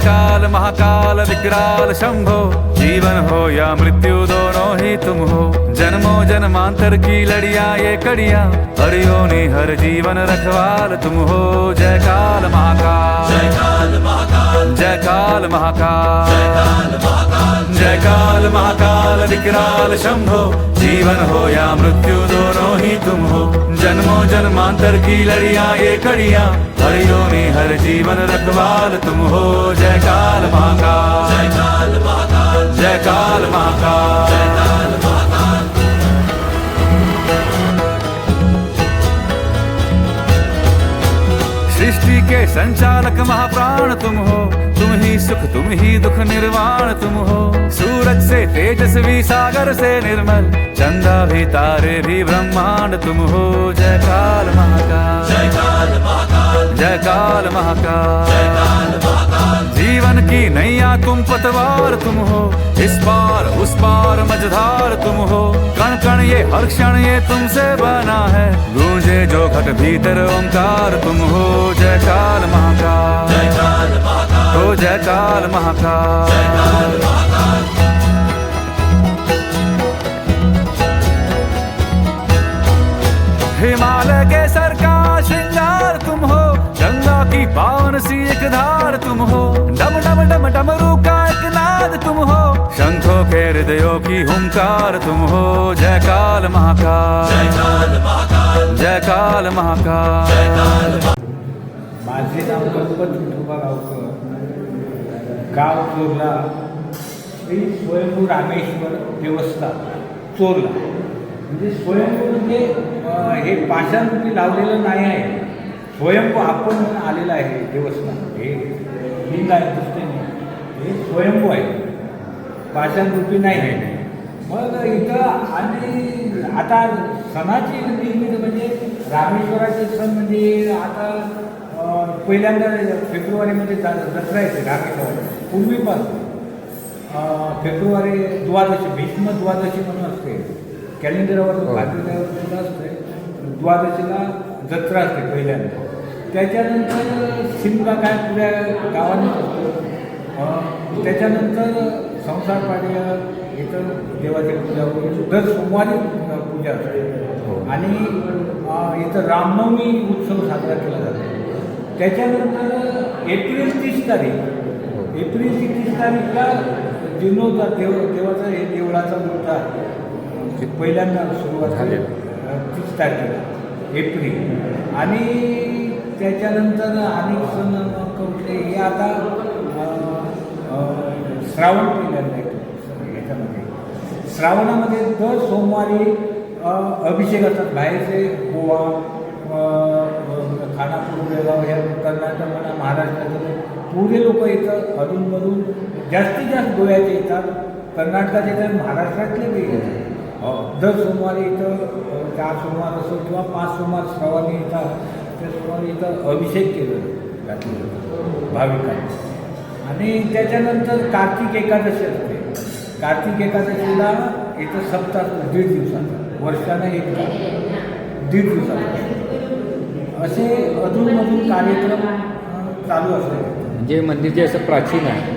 काल महाकाल विकराल शंभो, जीवन हो या मृत्यु दोनों ही तुम हो। जन्मों जन्मांतर की लड़ियां ये कड़ियां, हर योनि हर जीवन रखवाल तुम हो। जय काल महाकाल, जय काल महाकाल, जय काल महाकाल, जय काल महाकाल, जय काल महाकाल विकराल शंभो, जीवन हो या मृत्यु दोनों ही तुम हो। जन्मों जन्मांतर की लड़ियां ये कड़ियां, हर योनि हर जीवन रखवाल तुम हो। जय काल महाकाल, जय काल महाकाल, जय काल महाकाल, जय काल महाकाल। सृष्टि के संचालक महाप्राण तुम हो, तुम ही सुख तुम ही दुख निर्वाण तुम हो। सूरज से तेजस्वी सागर से निर्मल, चंदा भी तारे भी ब्रह्मांड तुम हो। जय काल महाकाल, जय काल महाकाल, जय काल महाकाल, जय काल महाकाल। जीवन की नैया तुम पतवार तुम हो, इस पार उस पार मझधार तुम हो। कण कण ये हर क्षण ये तुमसे बना है, गूंजे जो घट भीतर ओंकार तुम हो। जय काल महाकाल, जय काल महाकाल, ओ जय काल महाकाल, जय काल महाकाल। हिमालय के सर का श्रृंगार तुम हो, गंगा की पावन सी एक धार तुम हो। डम डम डम डमरू का एक नाद तुम हो, शंखों के हृदयों की हुंकार तुम हो। जय काल महाकाल, जय काल महाकाल, जय काल महाकाल, जय काल महाकाल। माझे नाव गणपत विठोबा गावकर, गाव चोरला, श्री स्वयंभू रामेश्वर देवस्थान चोरला. म्हणजे स्वयंभू म्हणजे हे पाषाणरूपी लावलेलं नाही आहे, स्वयंभू आपण म्हणून आलेलं आहे देवस्थान. हे लिंग आहे दुसरे नाही, हे स्वयंभू आहे, पाषाणरूपी नाही आहे. मग इथं आणि आता सणाची निर्मिती म्हणजे रामेश्वराचे सण म्हणजे आता पहिल्यांदा फेब्रुवारीमध्ये दसरा येते रामेश्वर. पूर्वीपासून फेब्रुवारी द्वादशी, भीष्म द्वादशी म्हणून असते, कॅलेंडरवर भारतीयावर सुद्धा असते. द्वादशीला जत्रा असते पहिल्यांदा. त्याच्यानंतर शिमगा काय पुऱ्या गावानेच असतो. त्याच्यानंतर संसार पाड्य इथं देवाची पूजा होते, दर सोमवारी पूजा असते. आणि इथं रामनवमी उत्सव साजरा केला जातो. त्याच्यानंतर एप्रिल 30 तारीख, एप्रिलची 30 तारीखला जीर्णोद्धार देवाचा हे देवळाचा मोठा पहिल्यांदा सुरुवात झाली 30 तारखेला एप्रिल. आणि त्याच्यानंतर अनेक सण कुठले हे आता श्रावण पहिल्यांदा येतो. ह्याच्यामध्ये श्रावणामध्ये दर सोमवारी अभिषेक असतात. बाहेरचे गोवा, खानापूर, बेळगाव ह्या कर्नाटक म्हणा, महाराष्ट्राचे पुरे लोक इथं अधूनमधून जास्तीत जास्त गोव्याचे येतात, कर्नाटकाचे येतात, महाराष्ट्रातले बी येतात. दर सोमवारी इथं 4 सोमवार असो किंवा 5 सोमवार श्रावणी येतात. त्या सोमवारी इथं अभिषेक केलं जातो भाविकांनी. आणि त्याच्यानंतर कार्तिक एकादशी असते. कार्तिक एकादशीला इथं सप्ताह 1.5 दिवसाचा, वर्षानं एकदा 1.5 दिवसाचा असे अधूनमधून कार्यक्रम चालू असते. म्हणजे मंदिर जे असं प्राचीन आहे,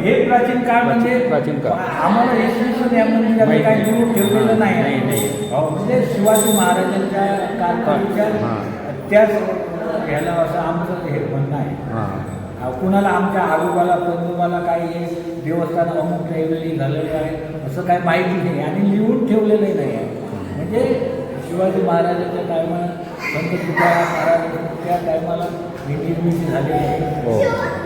हे प्राचीन काळ म्हणजे प्राचीन काळ. आम्हाला इसवी या मंदिरात काही निवडून ठेवलेलं नाही. म्हणजे शिवाजी महाराजांच्या कालखंडीच्या त्याच ह्याला असं आमचं हे म्हणणं आहे. कुणाला आमच्या आजोबाला पंजोबाला काही हे देवस्थान अमुक ठेवलेली झालेलं आहे असं काही माहिती नाही आणि लिहून ठेवलेलंही नाही आहे. म्हणजे शिवाजी महाराजांच्या टायमाला संत तुकाराम महाराज त्या टायमाला निर्मिती झालेली आहे.